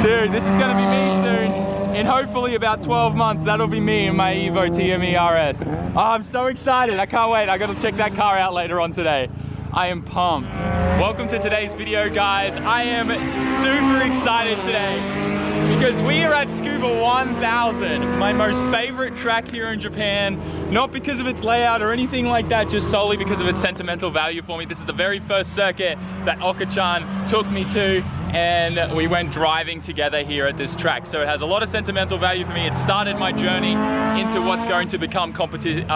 Dude, this is gonna be me soon. In hopefully about 12 months, that'll be me in my Evo TME RS. Oh, I'm so excited, I can't wait. I gotta check that car out later on today. I am pumped. Welcome to today's video, guys. I am super excited today because we are at Scuba 1000, my most favorite track here in Japan. Not because of its layout or anything like that, just solely because of its sentimental value for me. This is the very first circuit that Oka-chan took me to, and we went driving together here at this track. So it has a lot of sentimental value for me. It started my journey into what's going to become competitive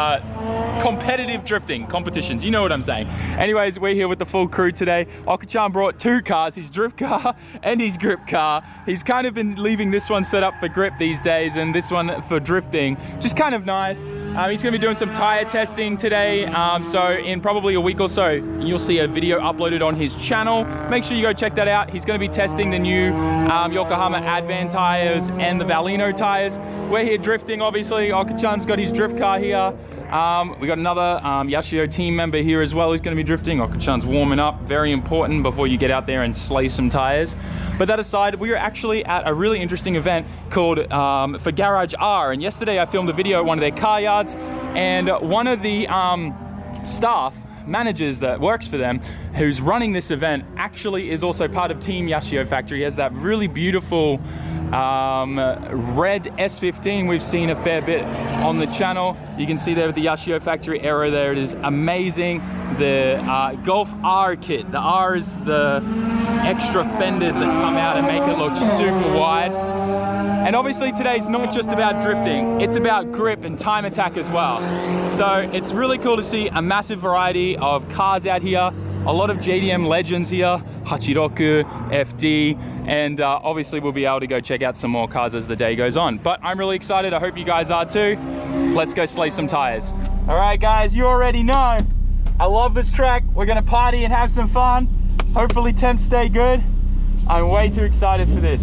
drifting competitions. You know what I'm saying. Anyways, we're here with the full crew today. Oka-chan brought two cars, his drift car and his grip car. He's kind of been leaving this one set up for grip these days and this one for drifting. Just kind of nice. He's going to be doing some tire testing today. So in probably a week or so, you'll see a video uploaded on his channel. Make sure you go check that out. He's going to be testing the new Yokohama Advan tires and the Valino tires. We're here drifting, obviously. Oka-chan's got his drift car here. We got another Yashio team member here as well who's going to be drifting. Oka-chan's warming up, very important before you get out there and slay some tires. But that aside, we are actually at a really interesting event called for Garage R, and yesterday I filmed a video at one of their car yards, and one of the staff managers that works for them, who's running this event, actually is also part of Team Yashio Factory. He has that really beautiful red S15 we've seen a fair bit on the channel. You can see there with the Yashio Factory arrow there. It is amazing. The Golf R kit. The R is the extra fenders that come out and make it look super wide. And obviously today's not just about drifting, it's about grip and time attack as well. So it's really cool to see a massive variety of cars out here. A lot of JDM legends here, Hachiroku, FD, and obviously we'll be able to go check out some more cars as the day goes on. But I'm really excited, I hope you guys are too. Let's go slay some tires. All right guys, you already know, I love this track. We're gonna party and have some fun. Hopefully temps stay good. I'm way too excited for this.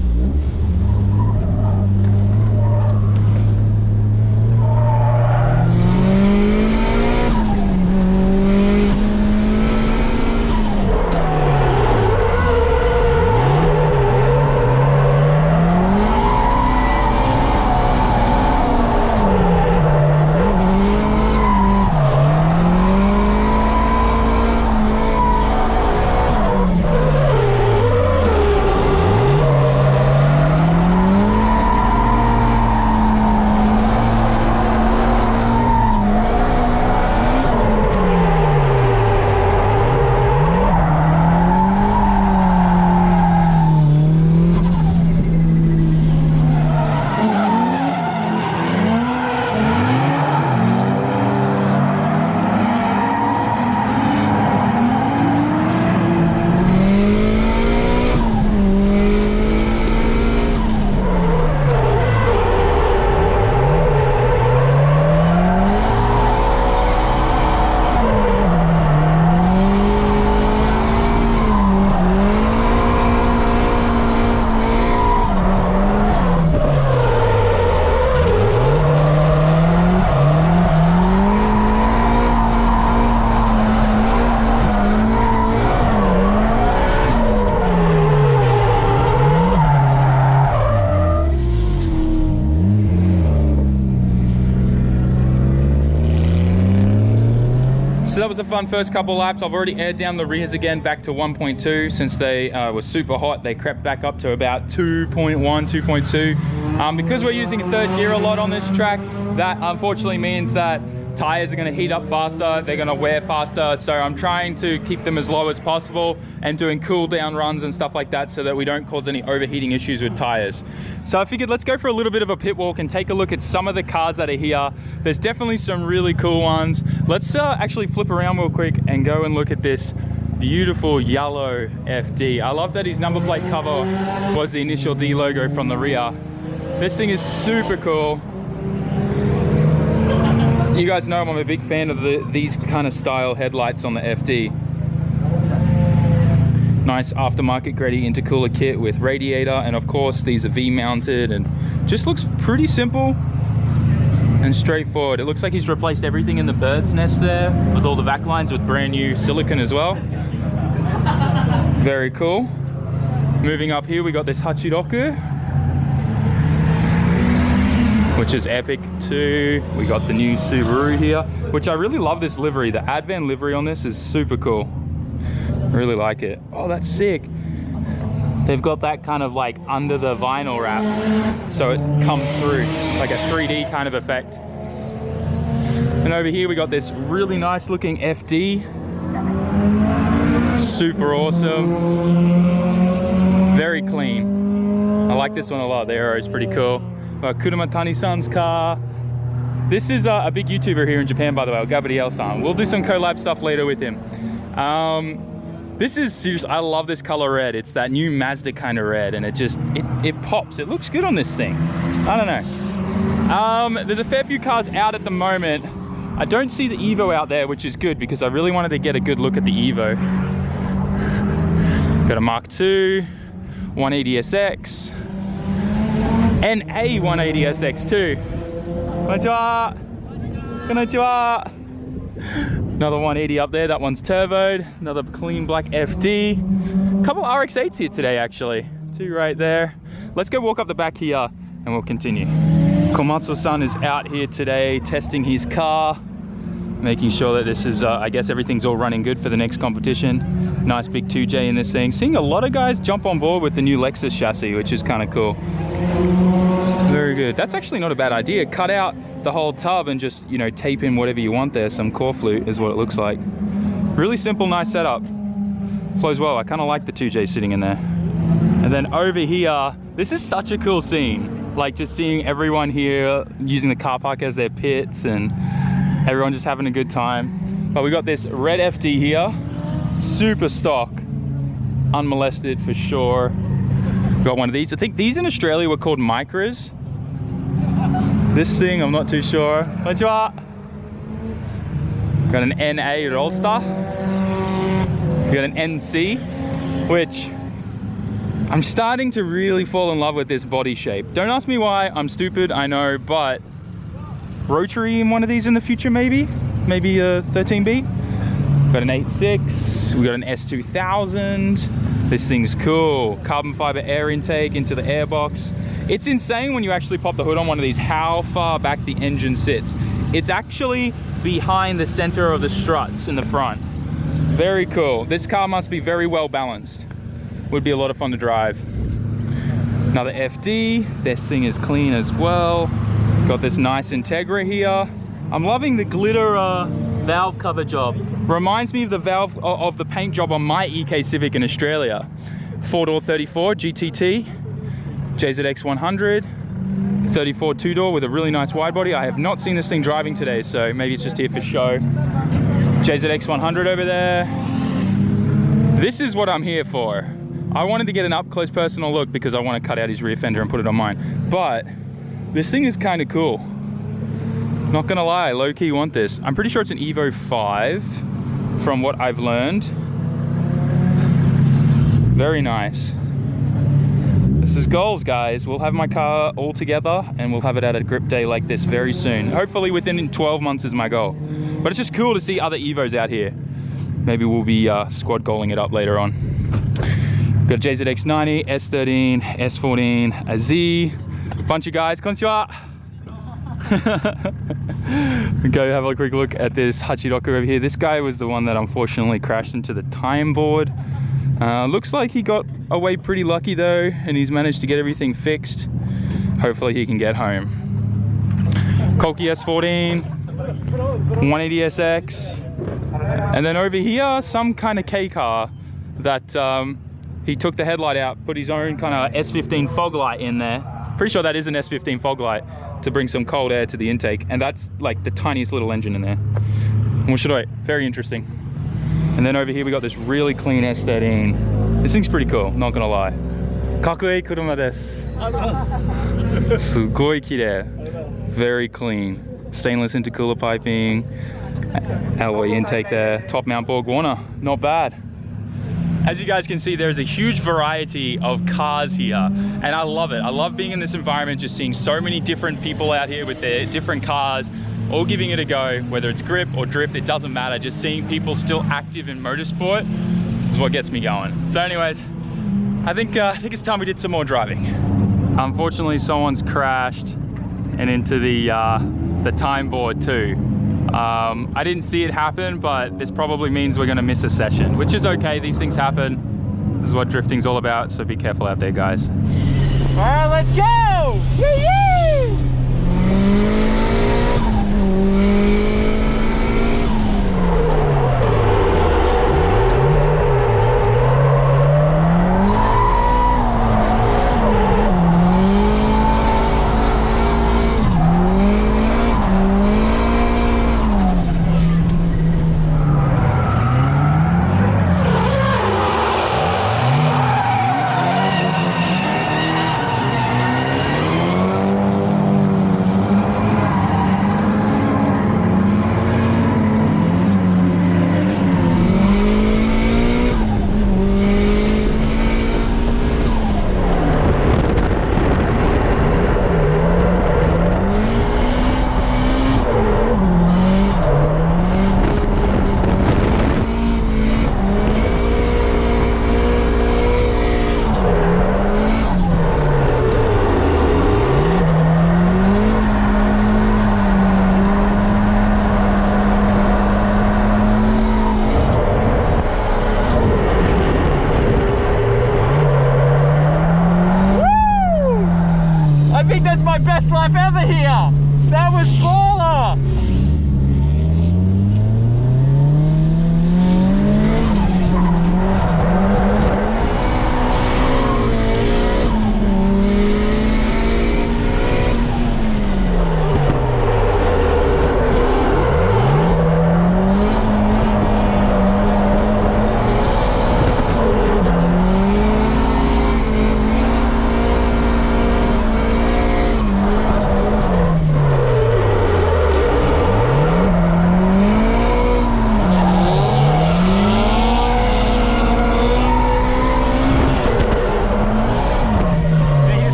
So that was a fun first couple laps. I've already aired down the rears again back to 1.2 since they were super hot. They crept back up to about 2.1, 2.2. Because we're using third gear a lot on this track, that unfortunately means that tires are going to heat up faster, they're going to wear faster, so I'm trying to keep them as low as possible and doing cool down runs and stuff like that so that we don't cause any overheating issues with tires. So I figured let's go for a little bit of a pit walk and take a look at some of the cars that are here. There's definitely some really cool ones. Let's actually flip around real quick and go and look at this beautiful yellow FD. I love that his number plate cover was the initial D logo from the rear. This thing is super cool. You guys know I'm a big fan of these kind of style headlights on the FD. Nice aftermarket Grady intercooler kit with radiator, and of course these are V-mounted, and just looks pretty simple and straightforward. It looks like he's replaced everything in the bird's nest there with all the vac lines with brand new silicone as well. Very cool. Moving up here, we got this Hachiroku. which is epic too. We got the new Subaru here, which I really love this livery. The Advan livery on this is super cool. Really like it. Oh, that's sick. They've got that kind of like under the vinyl wrap, so it comes through like a 3D kind of effect. And over here we got this really nice looking FD. Super awesome. Very clean. I like this one a lot. The aero is pretty cool. Kuruma Tani-san's car. This is a big YouTuber here in Japan, by the way, Gabriel-san. We'll do some collab stuff later with him. This is serious. I love this color red. It's that new Mazda kind of red, and it pops. It looks good on this thing. I don't know. There's a fair few cars out at the moment. I don't see the Evo out there, which is good because I really wanted to get a good look at the Evo. Got a Mark II, 180SX, and a 180SX too. Konnichiwa. Konnichiwa. Another 180 up there, that one's turboed. Another clean black FD. Couple RX-8s here today actually. Two right there. Let's go walk up the back here and we'll continue. Komatsu-san is out here today testing his car, making sure that this is, I guess everything's all running good for the next competition. Nice big 2J in this thing. Seeing a lot of guys jump on board with the new Lexus chassis, which is kind of cool. Very good. That's actually not a bad idea. Cut out the whole tub and just, you know, tape in whatever you want there. Some core flute is what it looks like. Really simple, nice setup. Flows well. I kind of like the 2J sitting in there. And then over here, this is such a cool scene. Like just seeing everyone here using the car park as their pits and everyone just having a good time. But we got this red FD here, super stock, unmolested for sure. Got one of these. I think these in Australia were called Micras. This thing, I'm not too sure. Konnichiwa. Got an NA Roadster. We got an NC, which I'm starting to really fall in love with this body shape. Don't ask me why, I'm stupid, I know, but rotary in one of these in the future maybe? Maybe a 13B? Got an 8.6, we got an S2000. This thing's cool. Carbon fiber air intake into the airbox. It's insane when you actually pop the hood on one of these, how far back the engine sits. It's actually behind the center of the struts in the front. Very cool. This car must be very well balanced. Would be a lot of fun to drive. Another FD. This thing is clean as well. Got this nice Integra here. I'm loving the glitter valve cover job. Reminds me of the valve of the paint job on my EK Civic in Australia. 4-door 34 GTT, JZX 100, 34 two-door with a really nice wide body. I have not seen this thing driving today, so maybe it's just here for show. JZX 100 over there. This is what I'm here for. I wanted to get an up-close personal look because I want to cut out his rear fender and put it on mine. But this thing is kind of cool. Not gonna lie, low-key want this. I'm pretty sure it's an Evo 5 from what I've learned. Very nice. This is goals, guys. We'll have my car all together and we'll have it at a grip day like this very soon. Hopefully within 12 months is my goal. But it's just cool to see other Evos out here. Maybe we'll be squad goaling it up later on. Got a JZX90, S13, S14, a Z. Bunch of guys, konnichiwa. Go have a quick look at this Hachiroku over here. This guy was the one that unfortunately crashed into the time board. Looks like he got away pretty lucky though, and he's managed to get everything fixed. Hopefully he can get home. Koki S14, 180SX, and then over here some kind of K car that he took the headlight out, put his own kind of S15 fog light in there. Pretty sure that is an S15 fog light to bring some cold air to the intake, and that's like the tiniest little engine in there. Very interesting. And then over here we got this really clean S13. This thing's pretty cool, not gonna lie. Kakui kuruma desu. Sugoi kirei. Very clean. Stainless intercooler piping, alloy intake there, top mount Borg Warner, not bad. As you guys can see, there's a huge variety of cars here, and I love it. I love being in this environment, just seeing so many different people out here with their different cars, all giving it a go, whether it's grip or drift, it doesn't matter. Just seeing people still active in motorsport is what gets me going. So anyways, I think it's time we did some more driving. Unfortunately, someone's crashed and into the time board too. I didn't see it happen, but this probably means we're gonna miss a session, which is okay. These things happen. This is what drifting's all about, so be careful out there, guys. All right, let's go! Woo-hoo! Best lap ever here. That was baller.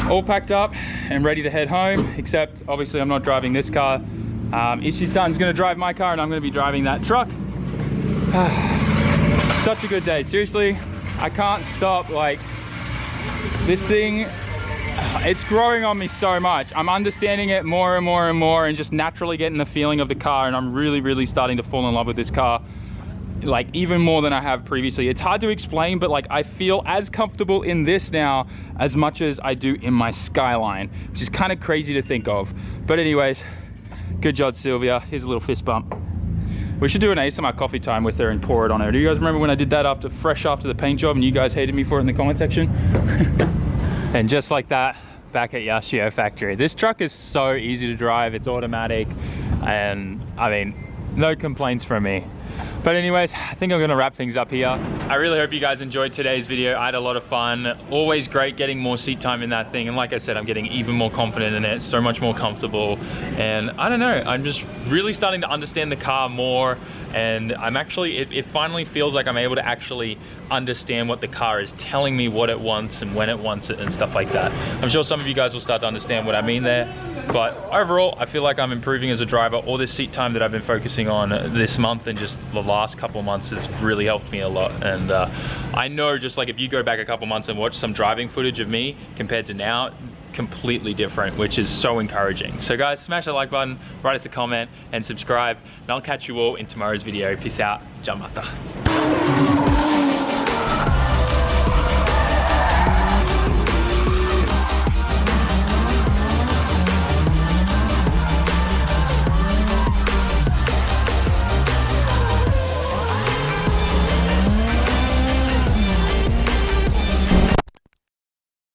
All packed up and ready to head home, except obviously I'm not driving this car. Ishi-san's gonna drive my car and I'm gonna be driving that truck. Such a good day, seriously. I can't stop, like, this thing, it's growing on me so much. I'm understanding it more and more and more and just naturally getting the feeling of the car, and I'm really starting to fall in love with this car, like even more than I have previously. It's hard to explain, but like I feel as comfortable in this now as much as I do in my Skyline, which is kind of crazy to think of. But anyways, good job, Silvia. Here's a little fist bump. We should do an ASMR coffee time with her and pour it on her. Do you guys remember when I did that fresh after the paint job and you guys hated me for it in the comment section? And just like that, back at Yoshimura factory. This truck is so easy to drive. It's automatic, and I mean, no complaints from me. But anyways, I think I'm gonna wrap things up here. I really hope you guys enjoyed today's video. I had a lot of fun. Always great getting more seat time in that thing. And like I said, I'm getting even more confident in it, so much more comfortable. And I don't know, I'm just really starting to understand the car more. And I'm actually, it finally feels like I'm able to actually understand what the car is telling me, what it wants and when it wants it and stuff like that. I'm sure some of you guys will start to understand what I mean there. But overall, I feel like I'm improving as a driver. All this seat time that I've been focusing on this month and just the last couple of months has really helped me a lot. And I know, just like if you go back a couple months and watch some driving footage of me compared to now, completely different, which is so encouraging. So guys, smash that like button, write us a comment and subscribe, and I'll catch you all in tomorrow's video. Peace out. Jamata.